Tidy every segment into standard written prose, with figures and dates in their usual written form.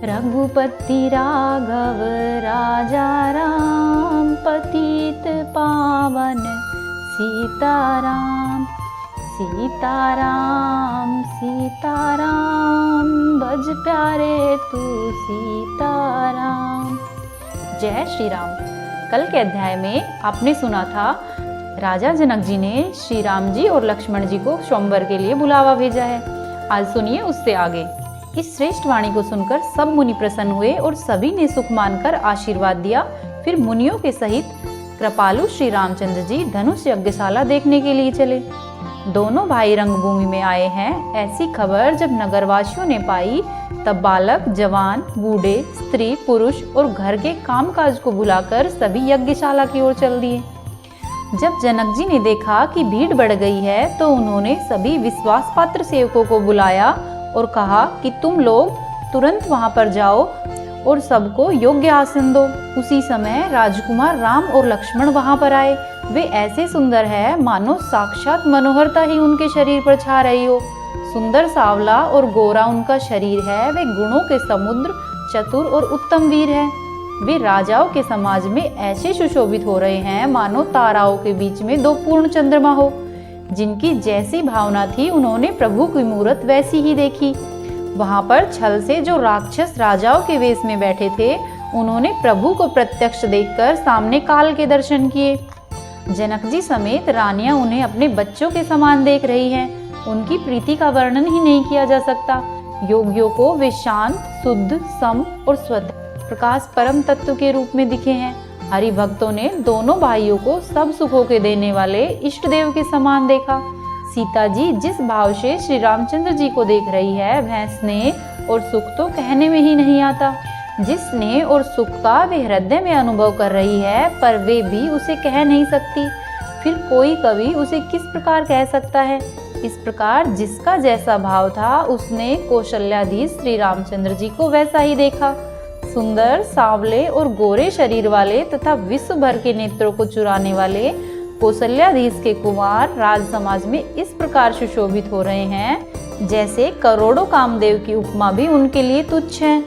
रघुपति राघव राजा राम, पतित पावन सीताराम। सीताराम सीताराम, भज प्यारे तू सीताराम। जय श्री राम। कल के अध्याय में आपने सुना था राजा जनक जी ने श्री राम जी और लक्ष्मण जी को स्वयंवर के लिए बुलावा भेजा है। आज सुनिए उससे आगे। इस श्रेष्ठ वाणी को सुनकर सब मुनि प्रसन्न हुए और सभी ने सुख मानकर आशीर्वाद दिया। फिर मुनियों के सहित कृपालु श्री रामचंद्र जी धनुष यज्ञशाला देखने के लिए चले। दोनों भाई रंगभूमि में आए हैं, ऐसी खबर जब नगरवासियों ने पाई तब बालक, जवान, बूढ़े, स्त्री, पुरुष और घर के कामकाज को भुलाकर सभी यज्ञशाला की ओर चल दिए। जब जनक जी ने देखा कि भीड़ बढ़ गई है तो उन्होंने सभी विश्वास पात्र सेवकों को बुलाया और कहा कि तुम लोग तुरंत वहां पर जाओ और सबको योग्य आसन दो। उसी समय राजकुमार राम और लक्ष्मण वहां पर आए। वे ऐसे सुंदर है मानो साक्षात मनोहरता ही उनके शरीर पर छा रही हो। सुंदर सांवला और गोरा उनका शरीर है। वे गुणों के समुद्र, चतुर और उत्तम वीर है। वे राजाओं के समाज में ऐसे सुशोभित हो रहे हैं मानो ताराओं के बीच में दो पूर्ण चंद्रमा हो। जिनकी जैसी भावना थी उन्होंने प्रभु की मूरत वैसी ही देखी। वहां पर छल से जो राक्षस राजाओं के वेश में बैठे थे उन्होंने प्रभु को प्रत्यक्ष देखकर सामने काल के दर्शन किए। जनक जी समेत रानियां उन्हें अपने बच्चों के समान देख रही हैं। उनकी प्रीति का वर्णन ही नहीं किया जा सकता। योगियों को वे शांत, शुद्ध, सम और स्वतः प्रकाश परम तत्व के रूप में दिखे हैं। हरि भक्तों ने दोनों भाइयों को सब सुखों के देने वाले इष्ट देव के समान देखा। सीता जी जिस भाव से श्री रामचंद्र जी को देख रही है वह स्नेह और सुख तो कहने में ही नहीं आता। जिस स्नेह और सुख का वे हृदय में अनुभव कर रही है पर वे भी उसे कह नहीं सकती। फिर कोई कवि उसे किस प्रकार कह सकता है। इस प्रकार जिसका जैसा भाव था उसने कौशल्याधीश श्री रामचंद्र जी को वैसा ही देखा। सुंदर, सांवले और गोरे शरीर वाले तथा विश्व भर के नेत्रों को चुराने वाले कौशल्याधीश के कुमार राज समाज में इस प्रकार सुशोभित हो रहे हैं जैसे करोड़ों कामदेव की उपमा भी उनके लिए तुच्छ है।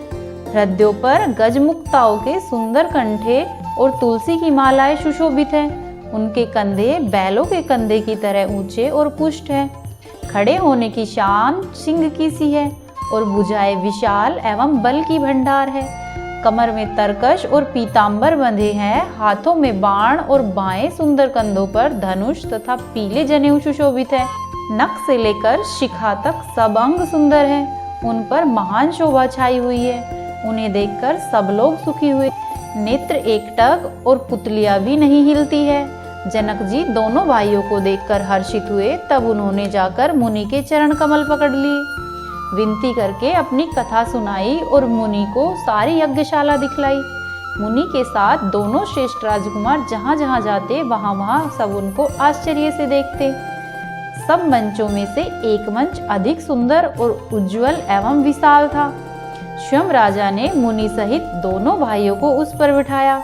हृदयों पर गजमुक्ताओं के सुंदर कंठे और तुलसी की मालाएं सुशोभित हैं। उनके कंधे बैलों के कंधे की तरह ऊंचे और पुष्ट हैं। खड़े होने की शान सिंह की सी है और भुजाएं विशाल एवं बल की भंडार है। कमर में तरकश और पीतांबर बंधे हैं। हाथों में बाण और बाएं सुंदर कंधों पर धनुष तथा पीले जनेऊ सुशोभित है। नख से लेकर शिखा तक सब अंग सुंदर है। उन पर महान शोभा छाई हुई है। उन्हें देखकर सब लोग सुखी हुए। नेत्र एकटक और पुतलियां भी नहीं हिलती है। जनक जी दोनों भाइयों को देखकर हर्षित हुए। तब उन्होंने जाकर मुनि के चरण कमल पकड़ लिए, विनती करके अपनी कथा सुनाई और मुनि को सारी यज्ञशाला दिखलाई। मुनि के साथ दोनों श्रेष्ठ राजकुमार जहाँ जहाँ जाते वहाँ वहाँ सब उनको आश्चर्य से देखते। सब मंचों में से एक मंच अधिक सुंदर और उज्जवल एवं विशाल था। स्वयं राजा ने मुनि सहित दोनों भाइयों को उस पर बिठाया।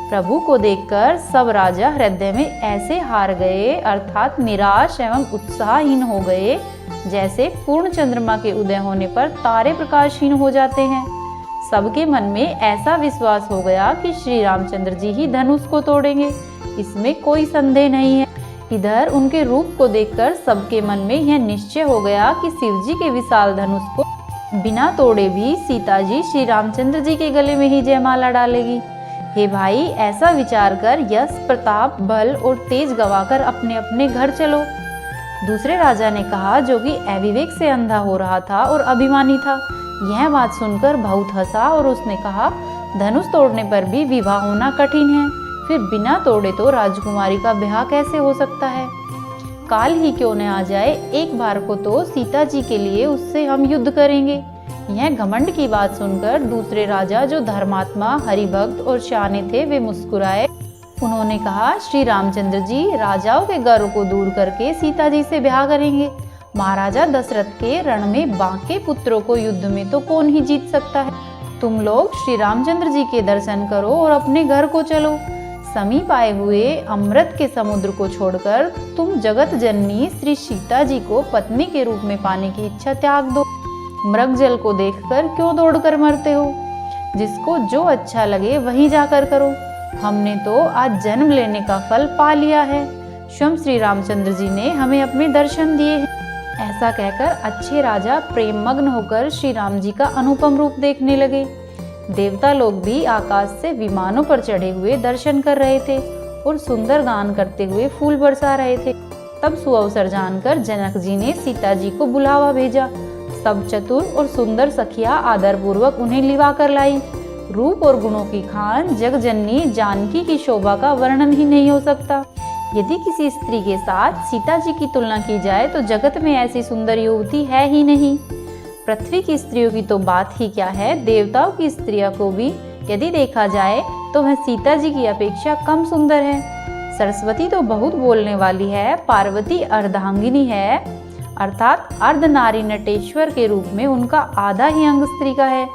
प्रभु को देखकर सब राजा हृदय में ऐसे हार गए अर्थात निराश एवं उत्साहहीन हो गए जैसे पूर्ण चंद्रमा के उदय होने पर तारे प्रकाशहीन हो जाते हैं। सबके मन में ऐसा विश्वास हो गया कि श्री रामचंद्र जी ही धनुष को तोड़ेंगे, इसमें कोई संदेह नहीं है। इधर उनके रूप को देखकर सबके मन में यह निश्चय हो गया कि शिव जी के विशाल धनुष को बिना तोड़े भी सीता जी श्री रामचंद्र जी के गले में ही जयमाला डालेगी। हे भाई, ऐसा विचार कर यश, प्रताप, बल और तेज गवाकर अपने अपने घर चलो। दूसरे राजा ने कहा जो कि अविवेक से अंधा हो रहा था और अभिमानी था। यह बात सुनकर बहुत हंसा और उसने कहा, धनुष तोड़ने पर भी विवाह होना कठिन है, फिर बिना तोड़े तो राजकुमारी का ब्याह कैसे हो सकता है। काल ही क्यों न आ जाए, एक बार को तो सीता जी के लिए उससे हम युद्ध करेंगे। यह घमंड की बात सुनकर दूसरे राजा जो धर्मात्मा, हरिभक्त और शाने थे वे मुस्कुराए। उन्होंने कहा, श्री रामचंद्र जी राजाओं के गर्व को दूर करके सीता जी से ब्याह करेंगे। महाराजा दशरथ के रण में बांके पुत्रों को युद्ध में तो कौन ही जीत सकता है। तुम लोग श्री रामचंद्र जी के दर्शन करो और अपने घर को चलो। समीप आए हुए अमृत के समुद्र को छोड़कर तुम जगत जननी श्री सीता जी को पत्नी के रूप में पाने की इच्छा त्याग दो। मृग जल को देखकर क्यों दौड़कर मरते हो? जिसको जो अच्छा लगे वही जाकर करो। हमने तो आज जन्म लेने का फल पा लिया है। स्वयं श्री रामचंद्र जी ने हमें अपने दर्शन दिए हैं। ऐसा कहकर अच्छे राजा प्रेम मग्न होकर श्री राम जी का अनुपम रूप देखने लगे। देवता लोग भी आकाश से विमानों पर चढ़े हुए दर्शन कर रहे थे और सुंदर गान करते हुए फूल बरसा रहे थे। तब सुअवसर जानकर जनक जी ने सीता जी को बुलावा भेजा। सब चतुर और सुंदर सखिया आदर पूर्वक उन्हें लिवा कर लाई। रूप और गुणों की खान जगजननी जानकी की शोभा का वर्णन ही नहीं हो सकता। यदि किसी स्त्री के साथ सीता जी की तुलना की जाए तो जगत में ऐसी सुंदर युवती है ही नहीं। पृथ्वी की स्त्रियों की तो बात ही क्या है, देवताओं की स्त्रियों को भी यदि देखा जाए तो वह सीता जी की अपेक्षा कम सुंदर है। सरस्वती तो बहुत बोलने वाली है, पार्वती अर्धांगिनी है, अर्थात अर्धनारी नटेश्वर के रूप में उनका आधा ही अंग स्त्री का है,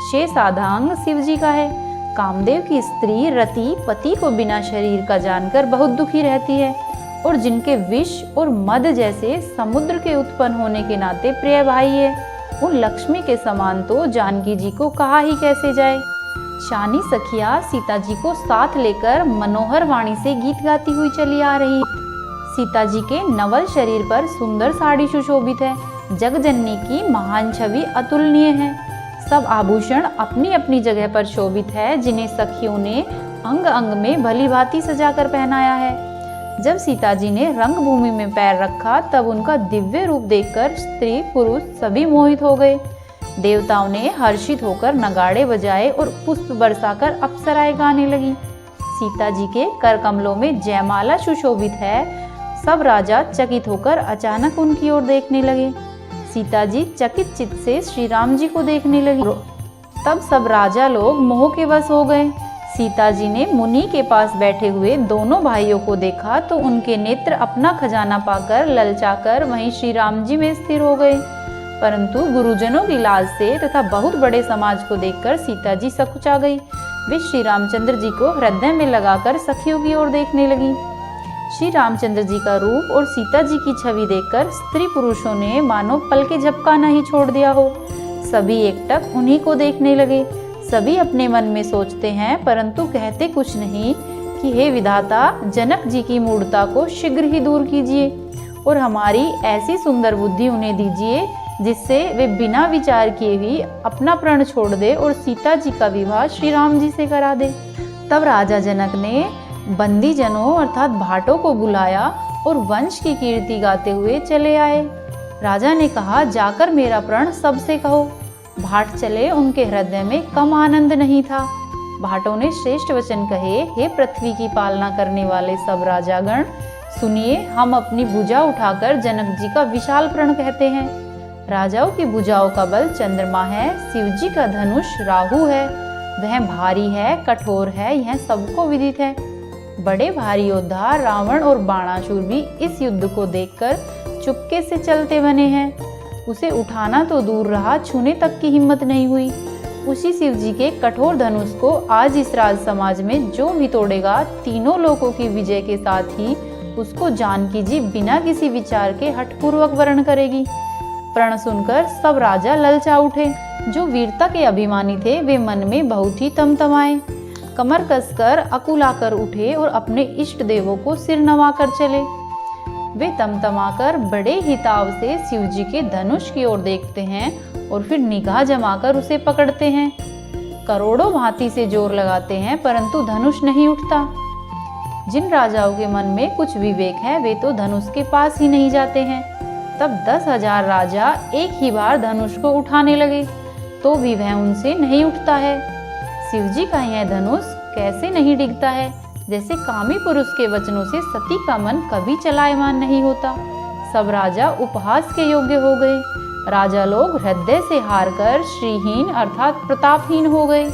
शेष आधा अंग शिव जी का है। कामदेव की स्त्री रति पति को बिना शरीर का जानकर बहुत दुखी रहती है और जिनके विष और मद जैसे समुद्र के उत्पन्न होने के नाते प्रिय भाई है, उन लक्ष्मी के समान तो जानकी जी को कहा ही कैसे जाए। शानी सखिया सीता जी को साथ लेकर मनोहर वाणी से गीत गाती हुई चली आ रही। सीता जी के नवल शरीर पर सुंदर साड़ी सुशोभित है। जगजननी की महान छवि अतुलनीय है। सब आभूषण अपनी अपनी जगह पर शोभित है, जिन्हें सखियों ने अंग अंग में भली भांति सजाकर पहनाया है। जब सीता जी ने रंगभूमि में पैर रखा तब उनका दिव्य रूप देखकर स्त्री पुरुष सभी मोहित हो गए। देवताओं ने हर्षित होकर नगाड़े बजाए और पुष्प बरसाकर अप्सराएं गाने लगी। सीता जी के कर कमलों में जयमाला सुशोभित है। सब राजा चकित होकर अचानक उनकी ओर देखने लगे। सीता जी चकित चित्त से श्री राम जी को देखने लगी। तब सब राजा लोग मोह के वश हो गए। सीता जी ने मुनि के पास बैठे हुए दोनों भाइयों को देखा तो उनके नेत्र अपना खजाना पाकर ललचाकर वहीं श्री राम जी में स्थिर हो गए। परंतु गुरुजनों की लाज से तथा बहुत बड़े समाज को देखकर सीता जी सकुचा गई। वे श्री रामचंद्र जी को हृदय में लगाकर सखियों की ओर देखने लगी। श्री रामचंद्र जी का रूप और सीता जी की छवि देखकर स्त्री पुरुषों ने मानो पल के झपकाना ही छोड़ दिया हो। सभी एकटक उन्हीं को देखने लगे। सभी अपने मन में सोचते हैं परंतु कहते कुछ नहीं कि हे विधाता, जनक जी की मूढ़ता को शीघ्र ही दूर कीजिए और हमारी ऐसी सुंदर बुद्धि उन्हें दीजिए जिससे वे बिना विचार किए ही अपना प्राण छोड़ दे और सीता जी का विवाह श्री राम जी से करा दे। तब राजा जनक ने बंदी जनों अर्थात भाटों को बुलाया और वंश की कीर्ति गाते हुए चले आए। राजा ने कहा, जाकर मेरा प्रण सबसे कहो। भाट चले, उनके हृदय में कम आनंद नहीं था। भाटों ने श्रेष्ठ वचन कहे, हे पृथ्वी की पालना करने वाले सब राजागण, सुनिए, हम अपनी भुजा उठाकर जनक जी का विशाल प्रण कहते हैं। राजाओं की भुजाओं का बल चंद्रमा है, शिव जी का धनुष राहु है, वह भारी है, कठोर है, यह सबको विदित है। बड़े भारी योद्धा रावण और बाणासुर भी इस युद्ध को देखकर चुपके से चलते बने हैं। उसे उठाना तो दूर रहा, छूने तक की हिम्मत नहीं हुई। उसी शिव जी के कठोर धनुष को आज इस राज समाज में जो भी तोड़ेगा, तीनों लोकों की विजय के साथ ही उसको जानकी जी बिना किसी विचार के हठपूर्वक वर्ण करेगी। प्रण सुनकर सब राजा ललचा उठे। जो वीरता के अभिमानी थे वे मन में बहुत ही तमतमाए, कमर कसकर अकुलाकर उठे और अपने इष्ट देवों को सिर नवाकर चले। वे तमतमाकर बड़े ही ताव से शिव जी के धनुष की ओर देखते हैं और फिर निगाह जमाकर उसे पकड़ते हैं। करोड़ों भांति से जोर लगाते हैं परंतु धनुष नहीं उठता। जिन राजाओं के मन में कुछ विवेक है वे तो धनुष के पास ही नहीं जाते हैं। तब 10,000 राजा एक ही बार धनुष को उठाने लगे तो भी वह उनसे नहीं उठता है। शिव जी का यह धनुष कैसे नहीं डिगता है, जैसे कामी पुरुष के वचनों से सती का मन कभी चलायमान नहीं होता। सब राजा उपहास के योग्य हो गए। राजा लोग हृदय से हारकर श्रीहीन अर्थात प्रतापहीन हो गए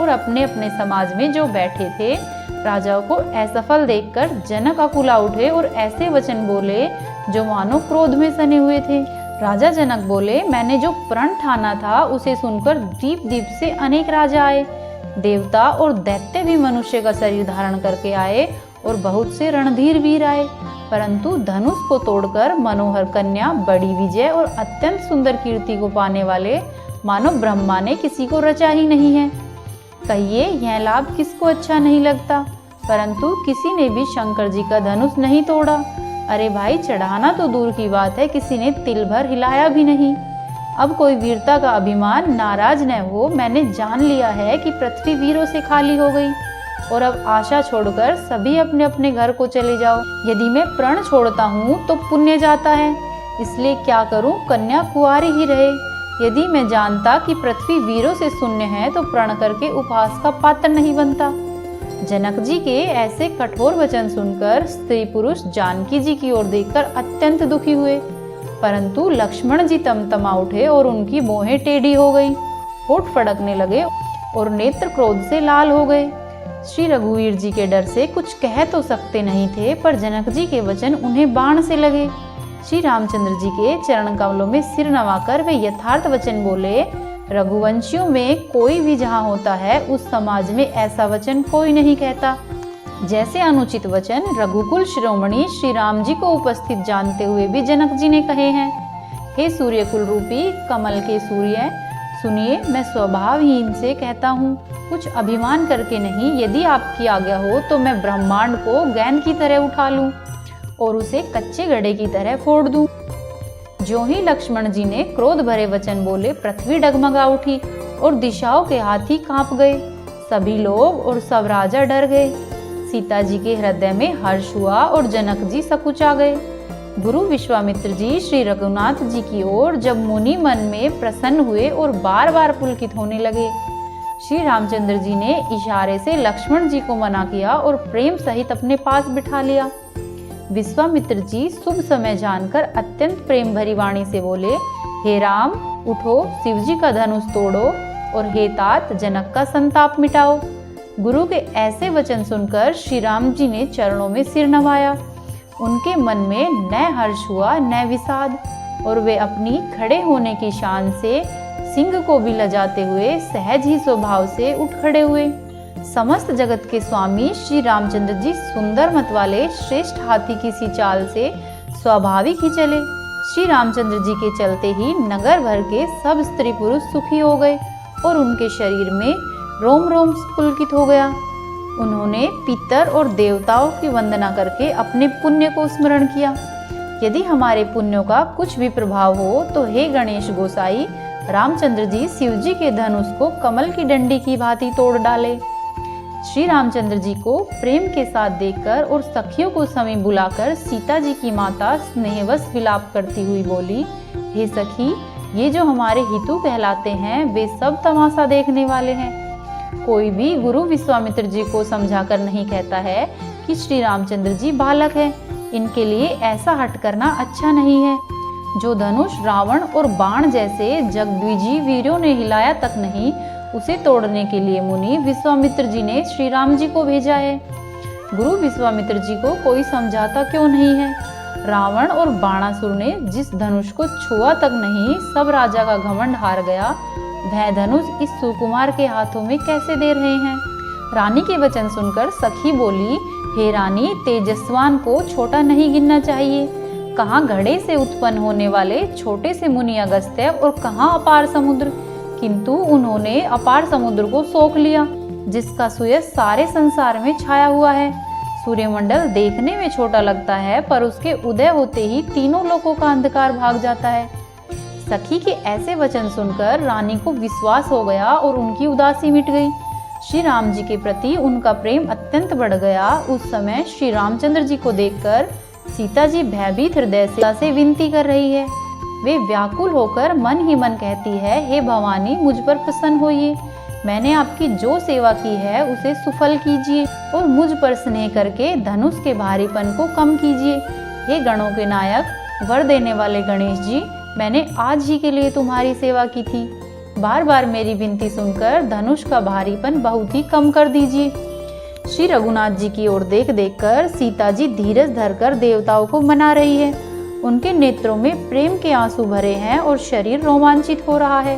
और अपने अपने समाज में जो बैठे थे राजाओं को असफल देखकर जनक अकुला उठे और ऐसे वचन बोले जो मानो क्रोध में सने हुए थे। राजा जनक बोले, मैंने जो प्रण ठाना था उसे सुनकर दीप दीप से अनेक राजा आए। देवता और दैत्य भी मनुष्य का शरीर धारण करके आए और बहुत से रणधीर वीर आए। परंतु धनुष को तोड़कर मनोहर कन्या, बड़ी विजय और अत्यंत सुंदर कीर्ति को पाने वाले मानव ब्रह्मा ने किसी को रचा ही नहीं है। कहिए यह लाभ किसको अच्छा नहीं लगता, परंतु किसी ने भी शंकर जी का धनुष नहीं तोड़ा। अरे भाई, चढ़ाना तो दूर की बात है, किसी ने तिल भर हिलाया भी नहीं। अब कोई वीरता का अभिमान नाराज न हो। मैंने जान लिया है कि पृथ्वी वीरों से खाली हो गई और अब आशा छोड़कर सभी अपने अपने घर को चले जाओ। यदि मैं प्रण छोड़ता हूँ तो पुण्य जाता है, इसलिए क्या करूँ, कन्या कुंवारी ही रहे। यदि मैं जानता कि पृथ्वी वीरों से शून्य है तो प्रण करके उपहास का पात्र नहीं बनता। जनक जी के ऐसे कठोर वचन सुनकर स्त्री पुरुष जानकी जी की ओर देखकर अत्यंत दुखी हुए, परंतु लक्ष्मण जी तमतमा उठे और उनकी भौहें टेढ़ी हो गई, होठ फड़कने लगे और नेत्र क्रोध से लाल हो गए। श्री रघुवीर जी के डर से कुछ कह तो सकते नहीं थे, पर जनक जी के वचन उन्हें बाण से लगे। श्री रामचंद्र जी के चरण कमलों में सिर नवाकर वे यथार्थ वचन बोले, रघुवंशियों में कोई भी जहाँ होता है उस समाज में ऐसा वचन कोई नहीं कहता। जैसे अनुचित वचन रघुकुल शिरोमणि श्री राम जी को उपस्थित जानते हुए भी जनक जी ने कहे हैं। हे सूर्यकुल रूपी कमल के सूर्य, सुनिए, मैं स्वभाव ही इनसे कहता हूँ, कुछ अभिमान करके नहीं। यदि आपकी आज्ञा हो तो मैं ब्रह्मांड को गेंद की तरह उठा लूं और उसे कच्चे घड़े की तरह फोड़ दूं। जो ही लक्ष्मण जी ने क्रोध भरे वचन बोले, पृथ्वी डगमगा उठी और दिशाओं के हाथी कांप गए। सभी लोग और सब राजा डर गए। सीता जी के हृदय में हर्ष हुआ और जनक जी सकुचा गए। गुरु विश्वामित्र जी श्री रघुनाथ जी की ओर जब मुनि मन में प्रसन्न हुए और बार बार पुलकित होने लगे, श्री रामचंद्र जी ने इशारे से लक्ष्मण जी को मना किया और प्रेम सहित अपने पास बिठा लिया। विश्वामित्र जी शुभ समय जानकर अत्यंत प्रेम भरी वाणी से बोले, हे राम, उठो, शिव जी का धनुष तोड़ो और हे तात, जनक का संताप मिटाओ। गुरु के ऐसे वचन सुनकर श्री राम जी ने चरणों में सिर नवाया। उनके मन में न हर्ष हुआ न विषाद, और वे अपनी खड़े होने की शान से सिंह को भी लजाते हुए सहज ही स्वभाव से उठ खड़े हुए। समस्त जगत के स्वामी श्री रामचंद्र जी सुंदर मत वाले श्रेष्ठ हाथी की सी चाल से स्वाभाविक ही चले। श्री रामचंद्र जी के चलते ही नगर भर के सब स्त्री पुरुष सुखी हो गए और उनके शरीर में रोम रोम पुलकित हो गया। उन्होंने पितर और देवताओं की वंदना करके अपने पुण्य को स्मरण किया। यदि हमारे पुण्यों का कुछ भी प्रभाव हो तो हे गणेश गोसाई, रामचंद्र जी शिव जी के धनुष को कमल की डंडी की भांति तोड़ डाले। श्री रामचंद्र जी को प्रेम के साथ देखकर और सखियों को समीप बुलाकर सीता जी की माता स्नेहवश विलाप करती हुई बोली, हे सखी, ये जो हमारे हितु कहलाते हैं वे सब तमाशा देखने वाले हैं। कोई भी गुरु विश्वामित्र जी को समझाकर नहीं कहता है कि श्री रामचंद्र जी बालक है। इनके लिए ऐसा हट करना अच्छा नहीं है। जो धनुष रावण और बाण जैसे जगद्विजयी वीरों ने हिलाया तक नहीं, उसे तोड़ने के लिए मुनि विश्वामित्र जी ने श्री राम जी को भेजा है। गुरु विश्वामित्र जी को कोई समझाता क्यों नहीं है? रावण और बाणासुर ने जिस धनुष को छुआ तक नहीं, सब राजा का घमंड हार गया, वह धनुष इस सुकुमार के हाथों में कैसे दे रहे हैं? रानी के वचन सुनकर सखी बोली, हे रानी, तेजस्वान को छोटा नहीं गिनना चाहिए। कहाँ घड़े से उत्पन्न होने वाले छोटे से मुनि अगस्त्य और कहाँ अपार समुद्र, किंतु उन्होंने अपार समुद्र को सोख लिया, जिसका सुयश सारे संसार में छाया हुआ है। सूर्यमंडल देखने में छोटा लगता है, पर उसके उदय होते ही तीनों लोकों का अंधकार भाग जाता है। सखी के ऐसे वचन सुनकर रानी को विश्वास हो गया और उनकी उदासी मिट गई। श्री राम जी के प्रति उनका प्रेम अत्यंत बढ़ गया। उस समय श्री रामचंद्र जी को देखकर सीता जी भयभीत हृदय से विनती कर रही है। वे व्याकुल होकर मन ही मन कहती है, हे भवानी, मुझ पर प्रसन्न होइए। मैंने आपकी जो सेवा की है उसे सुफल कीजिए और मुझ पर स्नेह करके धनुष के भारीपन को कम कीजिए। हे गणों के नायक, वर देने वाले गणेश जी, मैंने आज ही के लिए तुम्हारी सेवा की थी। बार बार मेरी विनती सुनकर धनुष का भारीपन बहुत ही कम कर दीजिए। श्री रघुनाथ जी की ओर देख देखकर सीता जी धीरज धरकर देवताओं को मना रही है। उनके नेत्रों में प्रेम के आंसू भरे हैं और शरीर रोमांचित हो रहा है।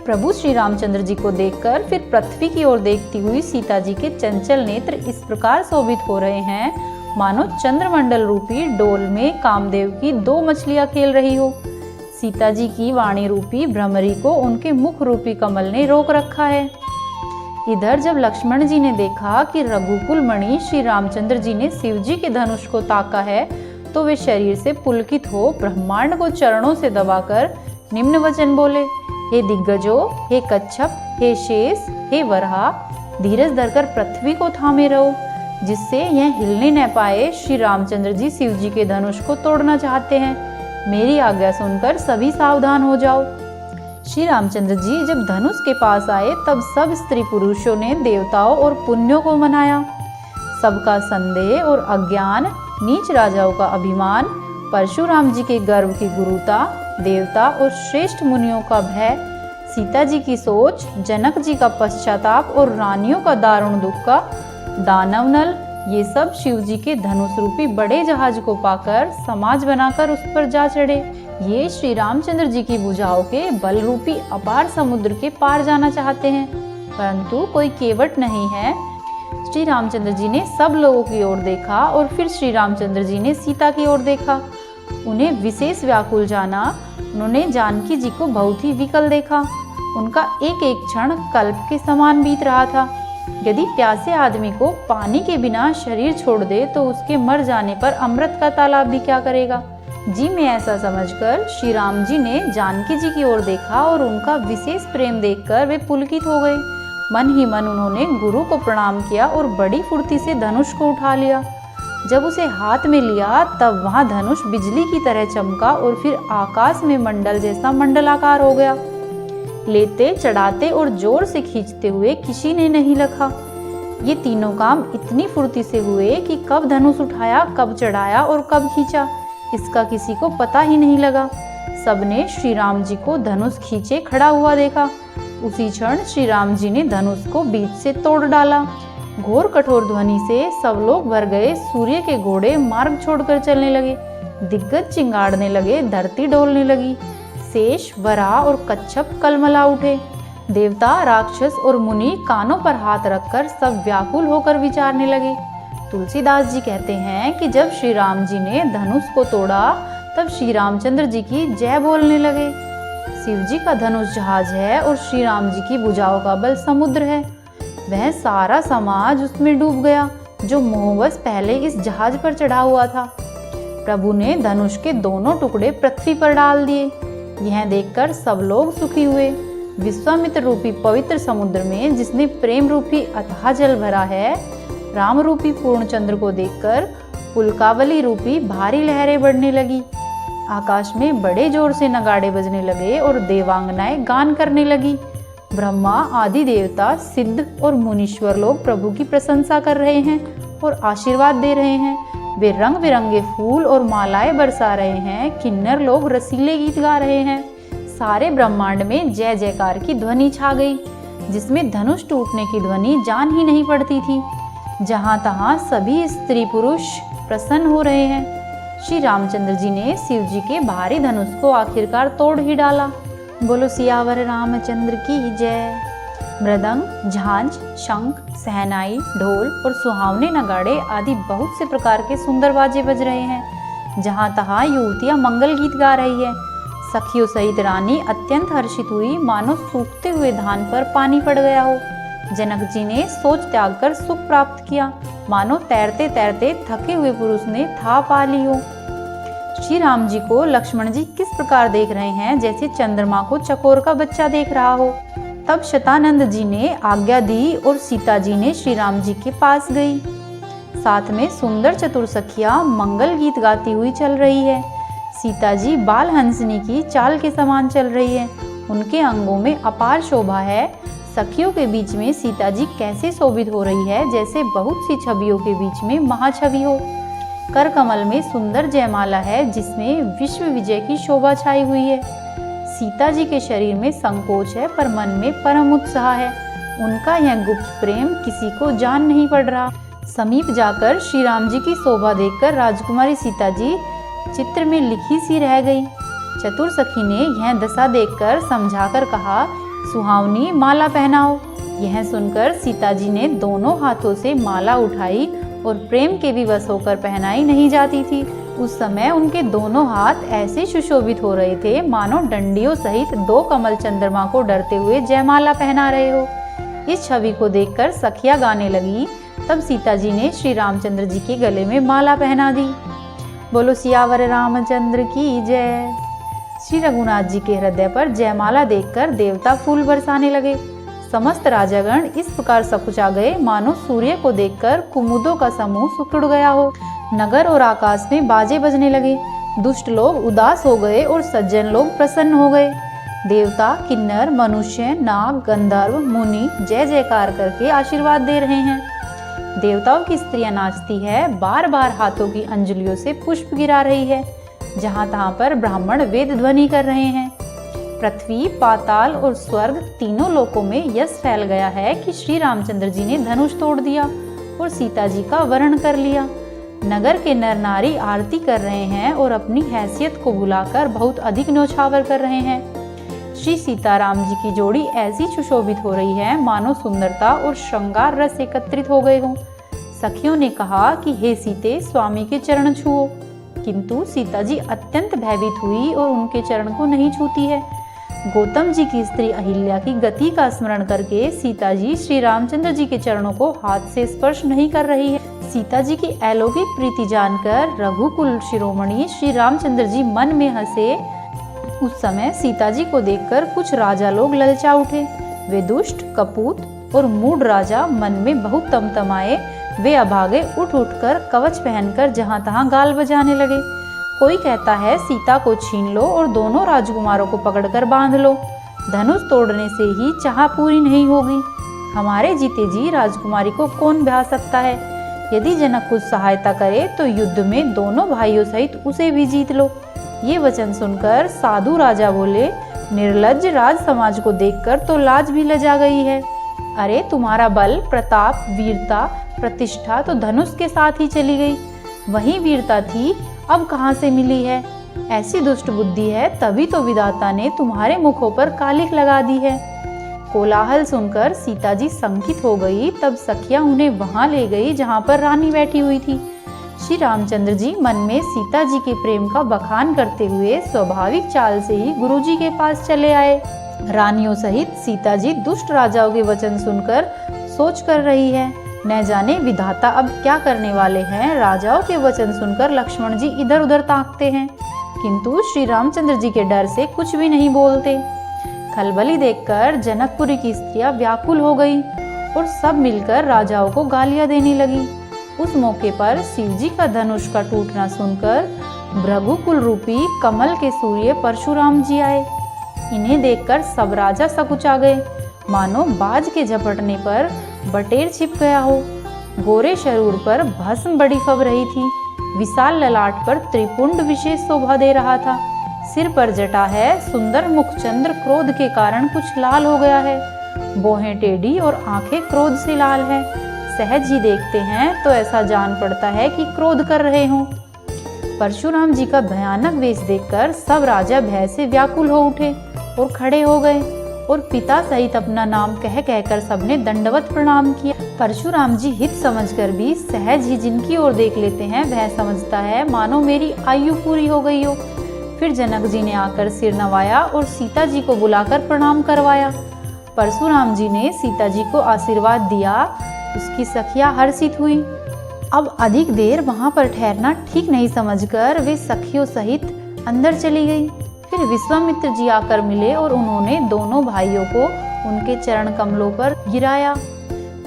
प्रभु श्री रामचंद्र जी को देखकर फिर पृथ्वी की ओर देखती हुई सीता जी के चंचल नेत्र इस प्रकार शोभित हो रहे हैं मानो चंद्रमंडल रूपी डोल में कामदेव की 2 मछलियां खेल रही हो। सीता जी की वाणी रूपी भ्रमरी को उनके मुख रूपी कमल ने रोक रखा है। इधर जब लक्ष्मण जी ने देखा कि रघुकुल मणि श्री रामचंद्र जी ने शिव जी के धनुष को ताका है, तो वे शरीर से पुलकित हो ब्रह्मांड को चरणों से दबाकर निम्न वचन बोले, हे दिग्गजो, हे कच्छप, हे शेष, हे वराह, धीरज धरकर पृथ्वी को थामे रहो, जिससे यह हिलने न पाए। श्री रामचंद्र जी शिव जी के धनुष को तोड़ना चाहते हैं। मेरी आज्ञा सुनकर सभी सावधान हो जाओ। श्री रामचंद्र जी जब धनुष के पास आए, तब सब स्त्री पुरुषों ने देवताओं और पुण्यों को मनाया। सबका संदेह और अज्ञान, नीच राजाओं का अभिमान, परशुराम जी के गर्व की गुरुता, देवता और श्रेष्ठ मुनियों का भय, सीता जी की सोच, जनक जी का पश्चाताप और रानियों का दारुण दुख का दानव नल, ये सब शिव जी के धनुष रूपी बड़े जहाज को पाकर समाज बनाकर उस पर जा चढ़े। ये श्री रामचंद्र जी की भुजाओं के बल रूपी अपार समुद्र के पार जाना चाहते हैं, परंतु कोई केवट नहीं है। श्री रामचंद्र जी ने सब लोगों की ओर देखा और फिर श्री रामचंद्र जी ने सीता की ओर देखा। उन्हें विशेष व्याकुल जाना। उन्होंने जानकी जी को बहुत ही विकल देखा। उनका एक एक क्षण कल्प के समान बीत रहा था। यदि प्यासे आदमी को पानी के बिना शरीर छोड़ दे तो उसके मर जाने पर अमृत का तालाब भी क्या करेगा। जी में ऐसा समझकर श्री राम जी ने जानकी जी की ओर देखा और उनका विशेष प्रेम देखकर वे पुलकित हो गए। मन ही मन उन्होंने गुरु को प्रणाम किया और बड़ी फुर्ती से धनुष को उठा लिया। जब उसे हाथ में लिया तब वहां धनुष बिजली की तरह चमका और फिर आकाश में मंडल जैसा मंडलाकार हो गया। लेते, चढ़ाते और जोर से खींचते हुए किसी ने नहीं रखा। ये तीनों काम इतनी फुर्ती से हुए कि कब धनुष उठाया, कब चढ़ाया और कब खींचा, इसका किसी को पता ही नहीं लगा। सबने श्री राम जी को धनुष खींचे खड़ा हुआ देखा। उसी क्षण श्री राम जी ने धनुष को बीच से तोड़ डाला। घोर कठोर ध्वनि से सब लोग भर गए। सूर्य के घोड़े मार्ग छोड़कर चलने लगे। दिग्गज चिंगाड़ने लगे, धरती डोलने लगी। शेष, वराह और कच्छप कलमला उठे। देवता, राक्षस और मुनि कानों पर हाथ रखकर सब व्याकुल होकर विचारने लगे। तुलसीदास जी कहते हैं कि जब श्री राम जी ने धनुष को तोड़ा तब श्री रामचंद्र जी की जय बोलने लगे। शिव जी का धनुष जहाज है और श्री राम जी की भुजाओं का बल समुद्र है। वह सारा समाज उसमें डूब गया जो मोहवश पहले इस जहाज पर चढ़ा हुआ था। प्रभु ने धनुष के दोनों टुकड़े पृथ्वी पर डाल दिए। यह देखकर सब लोग सुखी हुए। विश्वामित्र रूपी पवित्र समुद्र में जिसने प्रेम रूपी अथाह जल भरा है, राम रूपी पूर्णचंद्र को देखकर पुलकावली रूपी भारी लहरें बढ़ने लगी। आकाश में बड़े जोर से नगाड़े बजने लगे और देवांगनाएं गान करने लगी। ब्रह्मा आदि देवता, सिद्ध और मुनीश्वर लोग प्रभु की प्रशंसा कर रहे हैं और आशीर्वाद दे रहे हैं। वे रंग बिरंगे फूल और मालाएं बरसा रहे हैं। किन्नर लोग रसीले गीत गा रहे हैं। सारे ब्रह्मांड में जय जयकार की ध्वनि छा गई, जिसमें धनुष टूटने की ध्वनि जान ही नहीं पड़ती थी। जहां तहां सभी स्त्री पुरुष प्रसन्न हो रहे हैं। श्री रामचंद्र जी ने शिव जी के भारी धनुष को आखिरकार तोड़ ही डाला। बोलो सियावर रामचंद्र की जय। मृदंग, झांझ, शंख, सहनाई, ढोल और सुहावने नगाड़े आदि बहुत से प्रकार के सुंदर बाजे बज रहे हैं। जहां तहां युवतियां मंगल गीत गा रही है। सखियों सहित रानी अत्यंत हर्षित हुई, मानो सूखते हुए धान पर पानी पड़ गया हो। जनक जी ने सोच त्याग कर सुख प्राप्त किया, मानो तैरते तैरते थके हुए पुरुष ने था पा ली हो। श्री राम जी को लक्ष्मण जी किस प्रकार देख रहे हैं, जैसे चंद्रमा को चकोर का बच्चा देख रहा हो। तब शतानंद जी ने आज्ञा दी और सीता जी ने श्री राम जी के पास गई। साथ में सुंदर चतुर सखियां मंगल गीत गाती हुई चल रही है। सीता जी बाल हंसनी की चाल के समान चल रही है। उनके अंगों में अपार शोभा है। सखियों के बीच में सीता जी कैसे शोभित हो रही है, जैसे बहुत सी छवियों के बीच में महाछवि हो। कर कमल में सुंदर जयमाला है, जिसमें विश्व विजय की शोभा छाई हुई है। सीता जी के शरीर में संकोच है, पर मन में परम उत्साह है। उनका यह गुप्त प्रेम किसी को जान नहीं पड़ रहा। समीप जाकर श्री राम जी की शोभा देखकर राजकुमारी सीता जी चित्र में लिखी सी रह गई। चतुर सखी ने यह दशा देखकर समझाकर कहा, सुहावनी माला पहनाओ। यह सुनकर सीता जी ने दोनों हाथों से माला उठाई और प्रेम के विवश होकर पहनाई नहीं जाती थी। उस समय उनके दोनों हाथ ऐसे सुशोभित हो रहे थे मानो डंडियों सहित 2 कमल चंद्रमा को डरते हुए जयमाला पहना रहे हो। इस छवि को देखकर सखियां गाने लगी। तब सीता जी ने श्री रामचंद्र जी के गले में माला पहना दी। बोलो सियावर रामचंद्र की जय। श्री रघुनाथ जी के हृदय पर जयमाला देखकर देवता फूल बरसाने लगे। समस्त राजागण इस प्रकार सकुचा गए मानो सूर्य को देखकर कुमुदों का समूह सुखड़ गया हो। नगर और आकाश में बाजे बजने लगे। दुष्ट लोग उदास हो गए और सज्जन लोग प्रसन्न हो गए। देवता, किन्नर, मनुष्य, नाग, गंधर्व, मुनि जय जयकार करके आशीर्वाद दे रहे हैं। देवताओं की स्त्रियां नाचती है, बार बार हाथों की अंजलियों से पुष्प गिरा रही है। जहां तहां पर ब्राह्मण वेद ध्वनि कर रहे हैं। पृथ्वी, पाताल और स्वर्ग तीनों लोकों में यश फैल गया है कि श्री रामचंद्र जी ने धनुष तोड़ दिया और सीता जी का वरण कर लिया। नगर के नर नारी आरती कर रहे हैं और अपनी हैसियत को भुलाकर बहुत अधिक न्योछावर कर रहे हैं। श्री सीताराम जी की जोड़ी ऐसी सुशोभित हो रही है मानो सुंदरता और श्रृंगार रस एकत्रित हो गए हों। सखियों ने कहा कि हे सीते, स्वामी के चरण छुओ, किंतु सीता जी अत्यंत भयभीत हुई और उनके चरण को नहीं छूती है। गौतम जी की स्त्री अहिल्या की गति का स्मरण करके सीता जी श्री रामचंद्र जी के चरणों को हाथ से स्पर्श नहीं कर रही है। सीता जी की अलौकिक प्रीति जानकर रघुकुल शिरोमणि श्री रामचंद्र जी मन में हंसे। उस समय सीता जी को देखकर कुछ राजा लोग ललचा उठे। वे दुष्ट, कपूत और मूढ़ राजा मन में बहुत तमतमाए। वे अभागे उठ उठकर कवच पहनकर जहां तहां गाल बजाने लगे। कोई कहता है सीता को छीन लो और दोनों राजकुमारों को पकड़कर बांध लो। धनुष तोड़ने से ही चाह पूरी नहीं होगी। हमारे जीते जी राजकुमारी को कौन ब्याह सकता है। यदि जनक कुछ सहायता करे तो युद्ध में दोनों भाइयों सहित उसे भी जीत लो। ये वचन सुनकर साधु राजा बोले, निर्लज्ज राज समाज को देखकर तो लाज भी लजा गई है। अरे तुम्हारा बल, प्रताप, वीरता, प्रतिष्ठा तो धनुष के साथ ही चली गई। वही वीरता थी, अब कहाँ से मिली है। ऐसी दुष्ट बुद्धि है, तभी तो विधाता ने तुम्हारे मुखों पर कालिख लगा दी है। कोलाहल सुनकर सीता जी शंकित हो गई। तब सखियां उन्हें वहां ले गई जहां पर रानी बैठी हुई थी। श्री रामचंद्र जी मन में सीता जी के प्रेम का बखान करते हुए स्वाभाविक चाल से ही गुरुजी के पास चले आए। रानियों सहित सीता जी दुष्ट राजाओं के वचन सुनकर सोच कर रही है, न जाने विधाता अब क्या करने वाले हैं। राजाओं के वचन सुनकर लक्ष्मण जी इधर उधर ताकते हैं, किंतु श्री रामचंद्र जी के डर से कुछ भी नहीं बोलते। खलबली देखकर जनकपुरी की स्त्रियां व्याकुल हो गई और सब मिलकर राजाओं को गालियां देने लगी। उस मौके पर शिवजी का धनुष का टूटना सुनकर भृगुकुल रूपी कमल के सूर्य परशुराम जी आए। इन्हें देखकर सब राजा सकुचा गए, मानो बाज के झपटने पर बटेर छिप गया हो। गोरे शरीर पर भस्म बड़ी फब रही थी। विशाल ललाट पर त्रिपुंड विशेष शोभा दे रहा था। सिर पर जटा है, सुंदर मुखचंद्र क्रोध के कारण कुछ लाल हो गया है। बोहें टेढ़ी और आंखें क्रोध से लाल है। सहज ही देखते हैं तो ऐसा जान पड़ता है कि क्रोध कर रहे हों। परशुराम जी का भयानक वेश देखकर सब राजा भय से व्याकुल हो उठे और खड़े हो गए और पिता सहित अपना नाम कह कहकर सबने दंडवत प्रणाम किया। परशुराम जी हित समझकर भी सहज ही जिनकी ओर देख लेते हैं वह समझता है मानो मेरी आयु पूरी हो गई हो। फिर जनक जी ने आकर सिर नवाया और सीता जी को बुलाकर प्रणाम करवाया। परशुराम जी ने सीता जी को आशीर्वाद दिया। उसकी सखियां हर्षित हुई। अब अधिक देर वहां पर ठहरना ठीक नहीं समझकर वे सखियों सहित अंदर चली गई। फिर विश्वामित्र जी आकर मिले और उन्होंने दोनों भाइयों को उनके चरण कमलों पर गिराया।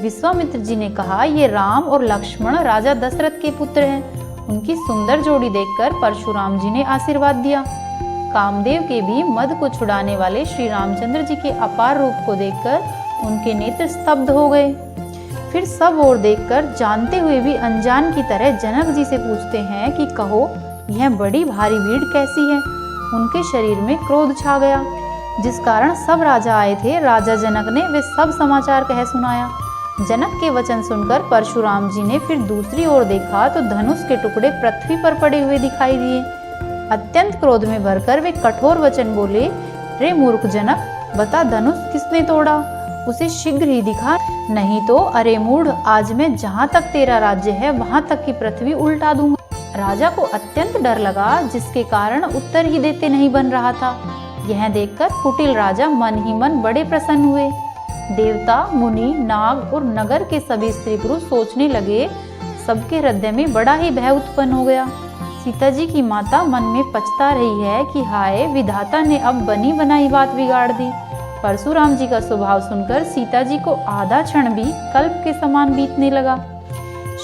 विश्वामित्र जी ने कहा, ये राम और लक्ष्मण राजा दशरथ के पुत्र हैं। उनकी सुंदर जोड़ी देखकर परशुराम जी ने आशीर्वाद दिया। कामदेव के भी मद को छुड़ाने वाले श्री रामचंद्र जी के अपार रूप को देखकर उनके नेत्र स्तब्ध हो गए। फिर सब ओर देखकर जानते हुए भी अनजान की तरह जनक जी से पूछते हैं कि कहो, यह बड़ी भारी भीड़ कैसी है। उनके शरीर में क्रोध छा गया, जिस कारण सब राजा आए थे। राजा जनक ने वे सब समाचार कह सुनाया। जनक के वचन सुनकर परशुराम जी ने फिर दूसरी ओर देखा तो धनुष के टुकड़े पृथ्वी पर पड़े हुए दिखाई दिए। अत्यंत क्रोध में भरकर वे कठोर वचन बोले, रे मूर्ख जनक, बता धनुष किसने तोड़ा। उसे शीघ्र ही दिखा, नहीं तो अरे मूढ़, आज मैं जहाँ तक तेरा राज्य है वहाँ तक की पृथ्वी उल्टा दूंगा। राजा को अत्यंत डर लगा, जिसके कारण उत्तर ही देते नहीं बन रहा था। यह देखकर कुटिल राजा मन ही मन बड़े प्रसन्न हुए। देवता, मुनि, नाग और नगर के सभी स्त्री पुरुष सोचने लगे। सबके हृदय में बड़ा ही भय उत्पन्न हो गया। सीता जी की माता मन में पछता रही है कि हाय, विधाता ने अब बनी बनाई बात बिगाड़ दी। परशुराम जी का स्वभाव सुनकर सीता जी को आधा क्षण भी कल्प के समान बीतने लगा।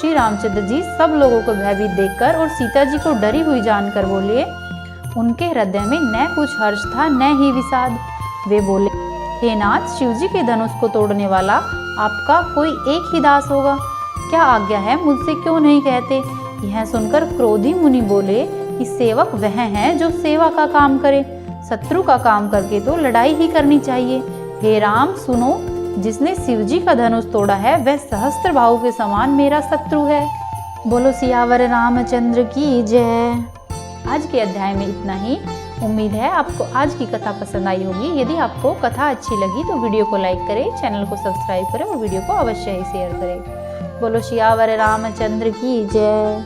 श्री रामचंद्र जी सब लोगों को भयभीत देखकर और सीता जी को डरी हुई जानकर बोले। उनके हृदय में न कुछ हर्ष था न ही विषाद। वे बोले, हे नाथ, शिव जी के धनुष को तोड़ने वाला आपका कोई एक ही दास होगा। क्या आज्ञा है, मुझसे क्यों नहीं कहते? यह सुनकर क्रोधी मुनि बोले कि सेवक वह है जो सेवा का काम करे, शत्रु का काम करके तो लड़ाई ही करनी चाहिए। हे राम सुनो, जिसने शिव जी का धनुष तोड़ा है वह सहस्त्र बाहु के समान मेरा शत्रु है। बोलो सियावर रामचंद्र की जय। आज के अध्याय में इतना ही। उम्मीद है आपको आज की कथा पसंद आई होगी। यदि आपको कथा अच्छी लगी तो वीडियो को लाइक करें, चैनल को सब्सक्राइब करें और वीडियो को अवश्य ही शेयर करें। बोलो सियावर रामचंद्र की जय।